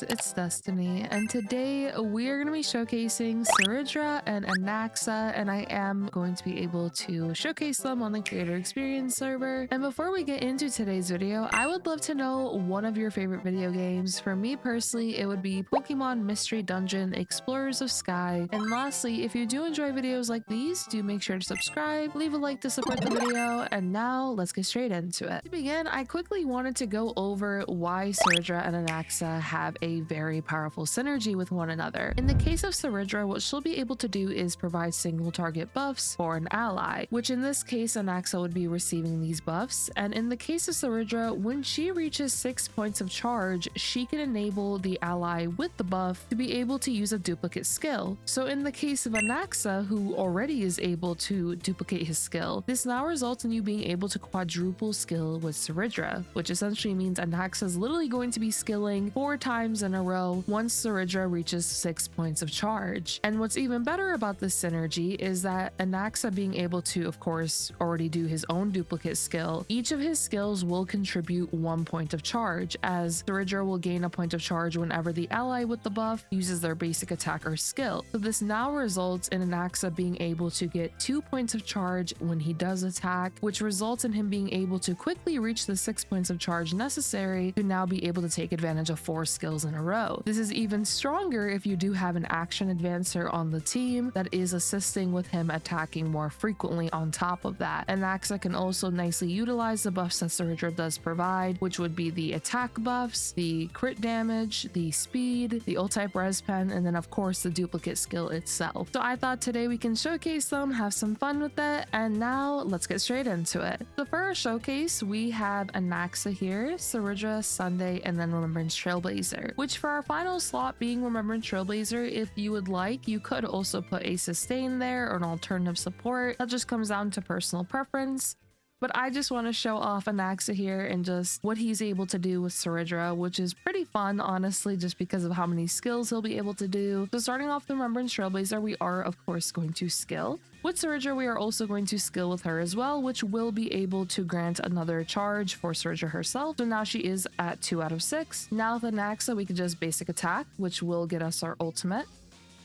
it's Destiny, and today we are going to be showcasing Cerydra and Anaxa, and I am going to be able to showcase them on the Creator Experience server. And before we get into today's video, I would love to know one of your favorite video games. For me personally, it would be Pokemon Mystery Dungeon Explorers of Sky. And lastly, if you do enjoy videos like these, do make sure to subscribe, leave a like to support the video, and now let's get straight into it. To begin, I quickly wanted to go over why Cerydra and Anaxa have a very powerful synergy with one another. In the case of Cerydra, what she'll be able to do is provide single target buffs for an ally, which in this case Anaxa would be receiving these buffs. And in the case of Cerydra, when she reaches 6 points of charge, she can enable the ally with the buff to be able to use a duplicate skill. So in the case of Anaxa, who already is able to duplicate his skill, this now results in you being able to quadruple skill with Cerydra, which essentially means Anaxa is literally going to be skilling 4 times in a row once Cerydra reaches 6 points of charge. And what's even better about this synergy is that Anaxa being able to, of course, already do his own duplicate skill, each of his skills will contribute 1 point of charge, as Cerydra will gain a point of charge whenever the ally with the buff uses their basic attack or skill. So this now results in Anaxa being able to get 2 points of charge when he does attack, which results in him being able to quickly reach the 6 points of charge necessary to now be able to take advantage of 4 skills in a row. This is even stronger if you do have an action advancer on the team that is assisting with him attacking more frequently on top of that. Anaxa can also nicely utilize the buffs that Cerydra does provide, which would be the attack buffs, the crit damage, the speed, the ult-type res pen, and then of course the duplicate skill itself. So I thought today we can showcase them, have some fun with it, and now let's get straight into it. So for our showcase, we have Anaxa here, Cerydra, Sunday, and then Remembrance Trailblazer, which for our final slot being Remembrance Trailblazer, if you would like, you could also put a sustain there or an alternative support. That just comes down to personal preference. But I just want to show off Anaxa here and just what he's able to do with Cerydra, which is pretty fun, honestly, just because of how many skills he'll be able to do. So starting off the Remembrance Trailblazer, we are, of course, going to skill. With Cerydra, we are also going to skill with her as well, which will be able to grant another charge for Cerydra herself. So now she is at 2 out of 6. Now with Anaxa, we can just basic attack, which will get us our ultimate.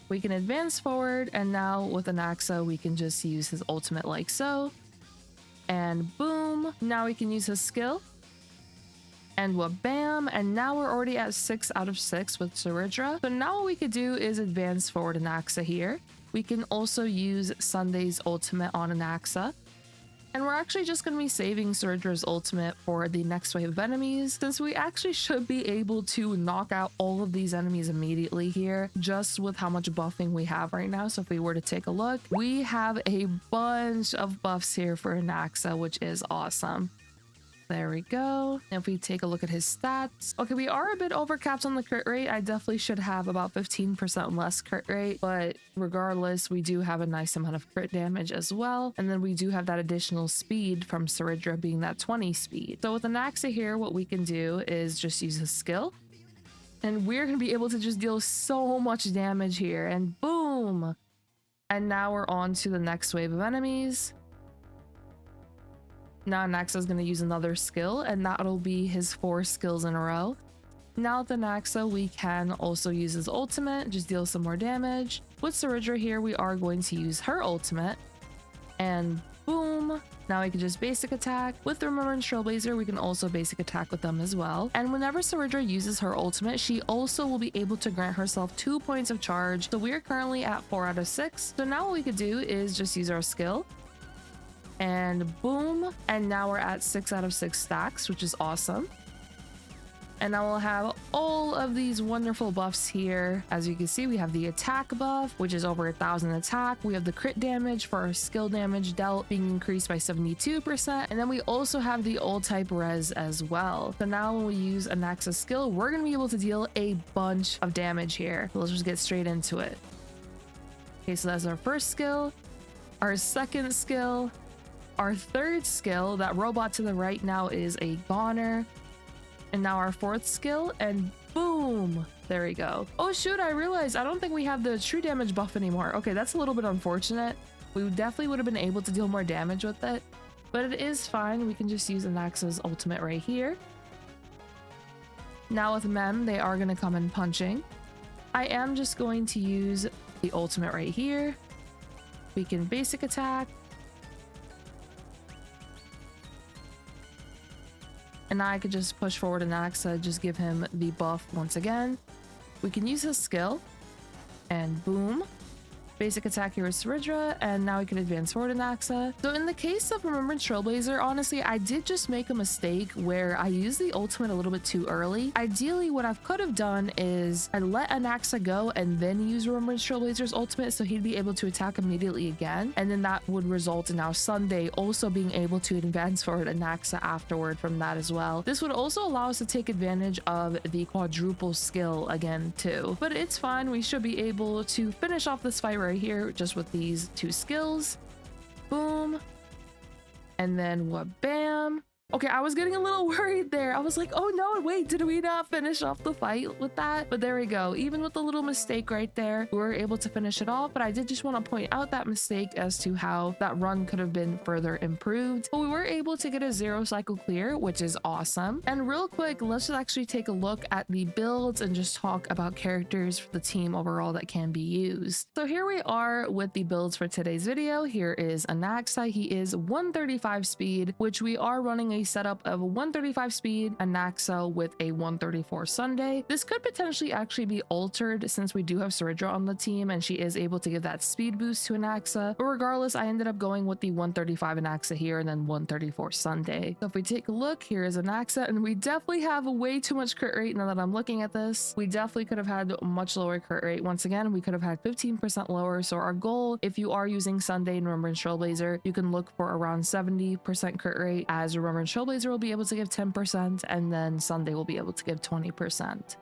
We can advance forward, and now with Anaxa, we can just use his ultimate like so. And boom, now we can use his skill. And bam, and now we're already at 6 out of 6 with Cerydra. So now what we could do is advance forward Anaxa here. We can also use Sunday's ultimate on Anaxa. And we're actually just going to be saving Cerydra's ultimate for the next wave of enemies, since we actually should be able to knock out all of these enemies immediately here, just with how much buffing we have right now. So if we were to take a look, we have a bunch of buffs here for Anaxa, which is awesome. There we go. If we take a look at his stats, okay, we are a bit overcapped on the crit rate. I definitely should have about 15% less crit rate, but regardless, we do have a nice amount of crit damage as well. And then we do have that additional speed from Cerydra being that 20 speed. So with Anaxa here, what we can do is just use his skill. And we're going to be able to just deal so much damage here. And boom! And now we're on to the next wave of enemies. Now Anaxa is going to use another skill, and that'll be his 4 skills in a row. Now with Anaxa, we can also use his ultimate, just deal some more damage. With Cerydra here, we are going to use her ultimate. And boom! Now we can just basic attack. With the Remembrance Trailblazer, we can also basic attack with them as well. And whenever Cerydra uses her ultimate, she also will be able to grant herself 2 points of charge. So we are currently at 4 out of 6. So now what we could do is just use our skill. And boom, and now we're at 6 out of 6 stacks, which is awesome. And now we'll have all of these wonderful buffs here. As you can see, we have the attack buff, which is over 1,000 attack. We have the crit damage for our skill damage dealt being increased by 72%. And then we also have the ult-type res as well. So now when we use Anaxa's skill, we're going to be able to deal a bunch of damage here. So let's just get straight into it. Okay, so that's our first skill, our second skill, our third skill. That robot to the right now is a goner. And now our 4th skill, and boom, there we go. Oh shoot, I realized I don't think we have the true damage buff anymore. Okay, that's a little bit unfortunate. We definitely would have been able to deal more damage with it, but it is fine. We can just use Anaxa's ultimate right here. Now with Mem, they are going to come in punching. I am just going to use the ultimate right here. We can basic attack. And now I could just push forward Anaxa, just give him the buff once again. We can use his skill. And boom. Basic attack here is Cerydra, and now we can advance forward Anaxa. So in the case of Remembrance Trailblazer, honestly, I did just make a mistake where I used the ultimate a little bit too early. Ideally, what I could have done is I let Anaxa go and then use Remembrance Trailblazer's ultimate so he'd be able to attack immediately again. And then that would result in now Sunday also being able to advance forward Anaxa afterward from that as well. This would also allow us to take advantage of the quadruple skill again too. But it's fine, we should be able to finish off this fight right here just with these two skills. Boom. And then what? Bam. Okay, I was getting a little worried there. I was like, oh no, wait, did we not finish off the fight with that? But there we go. Even with the little mistake right there, we were able to finish it off. But I did just want to point out that mistake as to how that run could have been further improved. But we were able to get a 0 cycle clear, which is awesome. And real quick, let's just actually take a look at the builds and just talk about characters for the team overall that can be used. So here we are with the builds for today's video. Here is Anaxa. He is 135 speed, which we are running a setup of 135 speed Anaxa with a 134 Sunday. This could potentially actually be altered since we do have Cerydra on the team and she is able to give that speed boost to Anaxa. But regardless, I ended up going with the 135 Anaxa here and then 134 Sunday. So if we take a look, here is Anaxa, and we definitely have way too much crit rate now that I'm looking at this. We definitely could have had much lower crit rate. Once again, we could have had 15% lower. So our goal, if you are using Sunday and Remembrance Trailblazer, you can look for around 70% crit rate, as Remembrance Trailblazer will be able to give 10% and then Sunday will be able to give 20%.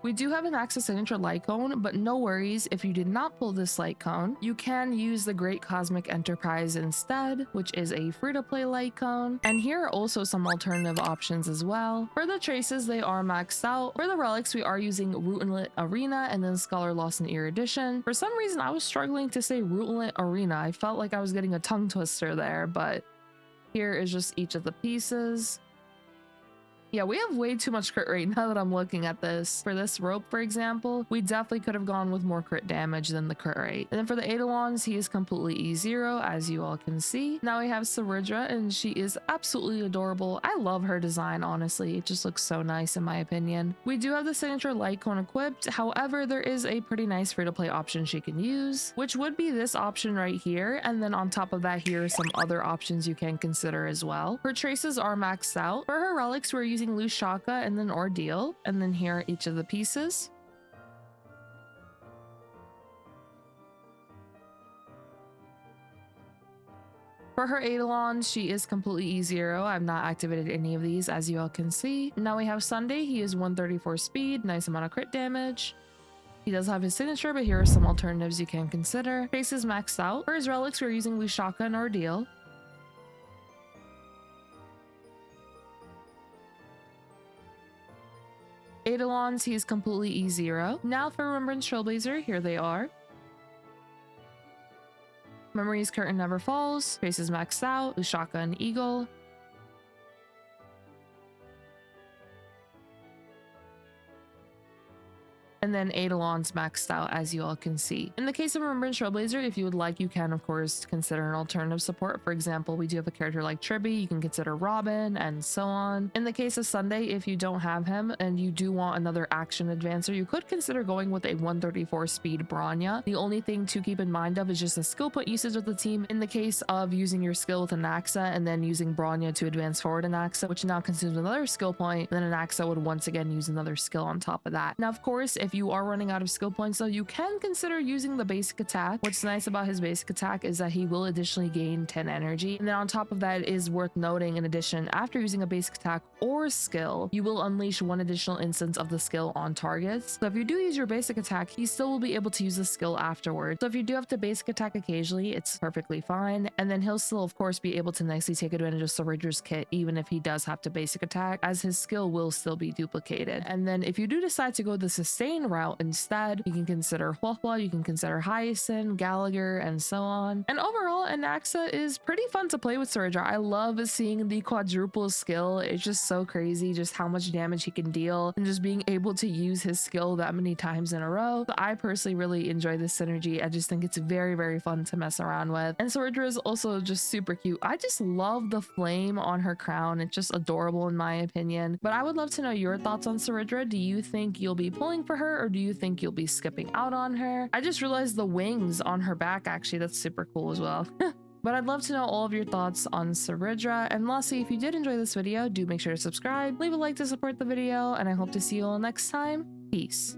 We do have an Anaxa signature light cone, but no worries, if you did not pull this light cone, you can use the Great Cosmic Enterprise instead, which is a free-to-play light cone. And here are also some alternative options as well. For the traces, they are maxed out. For the relics, we are using Rootlet Arena and then Scholar Lost in Erudition. For some reason, I was struggling to say Rootlet Arena. I felt like I was getting a tongue twister there, but here is just each of the pieces. Yeah, we have way too much crit rate now that I'm looking at this. For this rope, for example, we definitely could have gone with more crit damage than the crit rate. And then for the Eidolons, he is completely E0, as you all can see. Now we have Cerydra, and she is absolutely adorable. I love her design, honestly. It just looks so nice in my opinion. We do have the signature light cone equipped. However, there is a pretty nice free-to-play option she can use, which would be this option right here. And then on top of that, here are some other options you can consider as well. Her traces are maxed out. For her relics, we're using Loose Shaka and then Ordeal, and then here are each of the pieces. For her Eidolon, she is completely E0. I've not activated any of these, as you all can see. Now we have Sunday. He is 134 speed, nice amount of crit damage. He does have his signature, but here are some alternatives you can consider. Trace is maxed out. For his relics, we're using Loose Shaka and Ordeal. Eidolons, he is completely E0. Now for Remembrance Trailblazer, here they are. Memory's Curtain Never Falls, Trace is maxed out, Ushaka and Eagle. And then Eidolon's maxed out, as you all can see. In the case of Remembrance Trailblazer, if you would like, you can, of course, consider an alternative support. For example, we do have a character like Tribby, you can consider Robin, and so on. In the case of Sunday, if you don't have him and you do want another action advancer, you could consider going with a 134 speed Bronya. The only thing to keep in mind of is just the skill point usage of the team. In the case of using your skill with Anaxa and then using Bronya to advance forward Anaxa, which now consumes another skill point, then Anaxa would once again use another skill on top of that. Now, of course, if you are running out of skill points, though, you can consider using the basic attack. What's nice about his basic attack is that he will additionally gain 10 energy. And then on top of that, it is worth noting, in addition, after using a basic attack or skill, you will unleash one additional instance of the skill on targets. So if you do use your basic attack, he still will be able to use the skill afterwards. So if you do have to basic attack occasionally, it's perfectly fine. And then he'll still, of course, be able to nicely take advantage of Cerydra's Kit, even if he does have to basic attack, as his skill will still be duplicated. And then if you do decide to go the sustain one route instead. You can consider Huohua, you can consider Hyacinth, Gallagher, and so on. And overall, Anaxa is pretty fun to play with Cerydra. I love seeing the quadruple skill. It's just so crazy just how much damage he can deal and just being able to use his skill that many times in a row. So I personally really enjoy this synergy. I just think it's very, very fun to mess around with. And Cerydra is also just super cute. I just love the flame on her crown. It's just adorable in my opinion. But I would love to know your thoughts on Cerydra. Do you think you'll be pulling for her, or do you think you'll be skipping out on her? I just realized the wings on her back, actually, that's super cool as well. But I'd love to know all of your thoughts on Cerydra. And lastly, if you did enjoy this video, do make sure to subscribe, leave a like to support the video, and I hope to see you all next time. Peace.